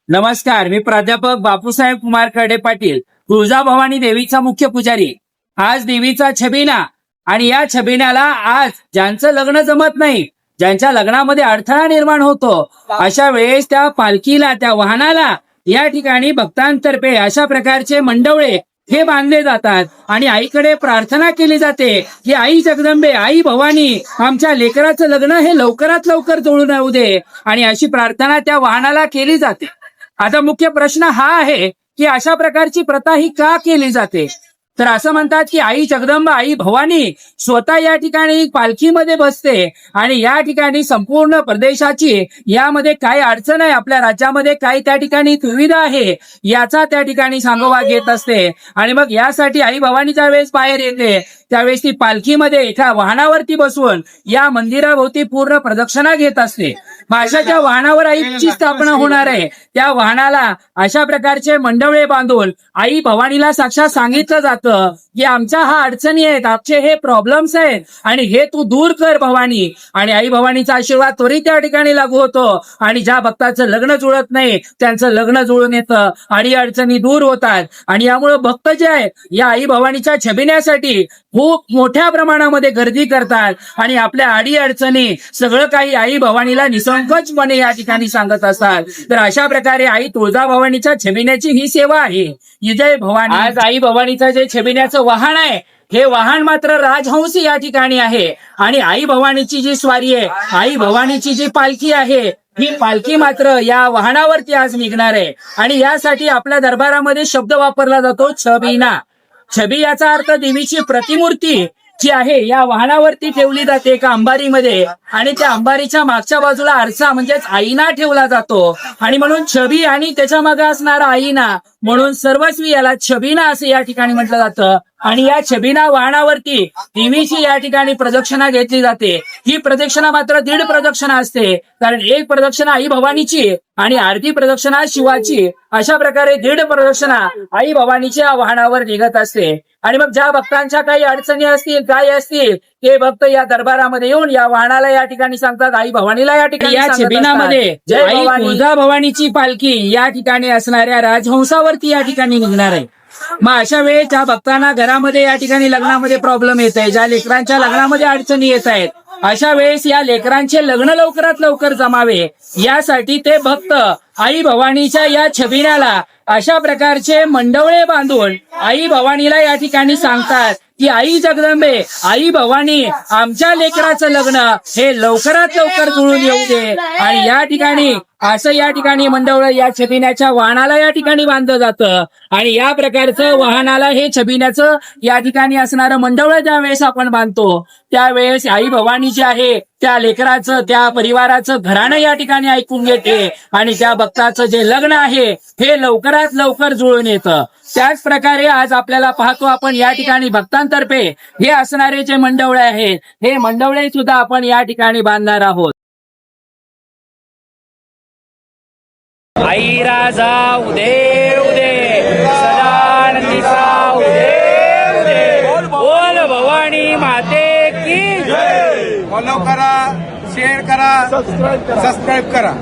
नमस्कार, मी प्राध्यापक बापूसाहेब कुमार खर्डे पाटील, तुळजाभवानी देवीचा मुख्य पुजारी। आज देवीचा छबिना आणि या छबिन्याला आज ज्यांचं लग्न जमत नाही, ज्यांच्या लग्नामध्ये अडथळा निर्माण होतो, अशा वेळेस त्या पालखीला, त्या वाहनाला या ठिकाणी भक्तांतर्फे अशा प्रकारचे मंडवळे हे बांधले जातात आणि आईकडे प्रार्थना केली जाते की आई जगदंबे, आई भवानी, आमच्या लेकराचं लग्न हे लवकरात लवकर जुळून येऊ दे, आणि अशी प्रार्थना त्या वाहनाला केली जाते। आता मुख्य प्रश्न हा आहे की अशा प्रकारची प्रथा ही का केली जाते? तर असं म्हणतात की आई जगदंबा, आई भवानी स्वतः या ठिकाणी पालखीमध्ये बसते आणि या ठिकाणी संपूर्ण प्रदेशाची यामध्ये काय अडचण आहे, आपल्या राज्यामध्ये काय त्या ठिकाणी सुविधा आहे, याचा त्या ठिकाणी सांगोवा घेत असते। आणि मग यासाठी आई भवानी ज्या वेळेस बाहेर येते त्यावेळेस ती पालखीमध्ये एका वाहनावरती बसून या मंदिराभोवती पूर्ण प्रदक्षिणा घेत असते। अशा वाहनावर आईची स्थापना होणार आहे, त्या वाहनाला अशा प्रकारचे मंडवळे बांधून आई भवानीला साक्षात सांगितलं जातं की आमच्या हा अडचणी आहेत, आमचे हे प्रॉब्लेम्स आहेत आणि हे तू दूर कर भवानी। आणि आई भवानीचा आशीर्वाद त्वरित त्या ठिकाणी लागू होतो आणि ज्या भक्ताचं लग्न जुळत नाही त्यांचं लग्न जुळून येतं आणि अडचणी दूर होतात। आणि यामुळे भक्त जे आहेत या आई भवानीच्या छबिन्यासाठी खूप मोठ्या प्रमाणामध्ये गर्दी करतात आणि आपल्या अडी अडचणी सगळं काही आई भवानीला निसंकोचपणे या ठिकाणी सांगत असतात। तर अशा प्रकारे आई तुळजाभवानीच्या छबिन्याची ही सेवा आहे। जय भवानी। आज आई भवानीचं जे छबिन्याचं वाहन आहे हे वाहन मात्र राजहंसी या ठिकाणी आहे आणि आई भवानीची जी स्वारी आहे, आई भवानीची जी पालखी आहे, ही पालखी मात्र या वाहनावरती आज निघणार आहे। आणि यासाठी आपल्या दरबारामध्ये शब्द वापरला जातो छबिना। छबी याचा अर्थ देवीची प्रतिमूर्ती जी आहे या वाहनावरती ठेवली जाते एका अंबारीमध्ये आणि त्या अंबारीच्या मागच्या बाजूला आरसा म्हणजेच आईना ठेवला जातो आणि म्हणून छबी आणि त्याच्या मागे असणारा आईना म्हणून सर्वस्वी याला छबिना असे या ठिकाणी म्हटलं जातं। आणि या छबिना वाहनावरती देवीची या ठिकाणी प्रदक्षिणा घेतली जाते। ही प्रदक्षिणा मात्र 1.5 प्रदक्षिणा असते, कारण एक प्रदक्षिणा आई भवानीची आणि अर्धी प्रदक्षिणा शिवाची, अशा प्रकारे 1.5 प्रदक्षिणा आई भवानीच्या वाहनावर निघत असते। आणि मग ज्या भक्तांच्या काही अडचणी असतील, काय असतील, ते भक्त या दरबारामध्ये येऊन या वाहनाला या ठिकाणी सांगतात, आई भवानीला या ठिकाणी या छबिनामध्ये जय तुळजाभवानीची पालखी या ठिकाणी असणाऱ्या राजहंसावरती या ठिकाणी निघणार आहे। मग अशा वेळेस ज्या भक्तांना घरामध्ये या ठिकाणी लग्नामध्ये प्रॉब्लेम येत आहे, ज्या लेकरांच्या लग्नामध्ये अडचणी येत आहेत, अशा वेळेस या लेकरांचे लग्न लवकरात लवकर जमावे यासाठी ते भक्त आई भवानीच्या या छबिन्याला अशा प्रकारचे मंडवळे बांधून आई भवानीला या ठिकाणी सांगतात की आई जगदंबे, आई भवानी, आमच्या लेकराचं लग्न हे लवकरात लवकर जुळून येऊ दे। आणि या ठिकाणी असं या ठिकाणी मंडवळ या छबिन्याच्या वाहनाला या ठिकाणी बांधलं जातं आणि या प्रकारचं वाहनाला हे छबिन्याचं या ठिकाणी असणारं मंडवळ ज्या वेळेस आपण बांधतो त्यावेळेस आई भवानी जी आहे त्या लेकराचं, त्या परिवाराचं घराणं या ठिकाणी ऐकून घेते आणि त्या भक्ताचं जे लग्न आहे हे लवकरात लवकर जुळून येतं। त्याच प्रकारे आज आपल्याला पाहतो आपण या ठिकाणी भक्तांतर्फे हे असणारे जे मंडवळे आहेत हे मंडवळे सुद्धा आपण या ठिकाणी बांधणार आहोत। आई राजा उदे उदे, सदानंदीचा उदे उदे, बोल भवानी माते की जय। फॉलो करा, शेअर करा, सबस्क्राईब करा।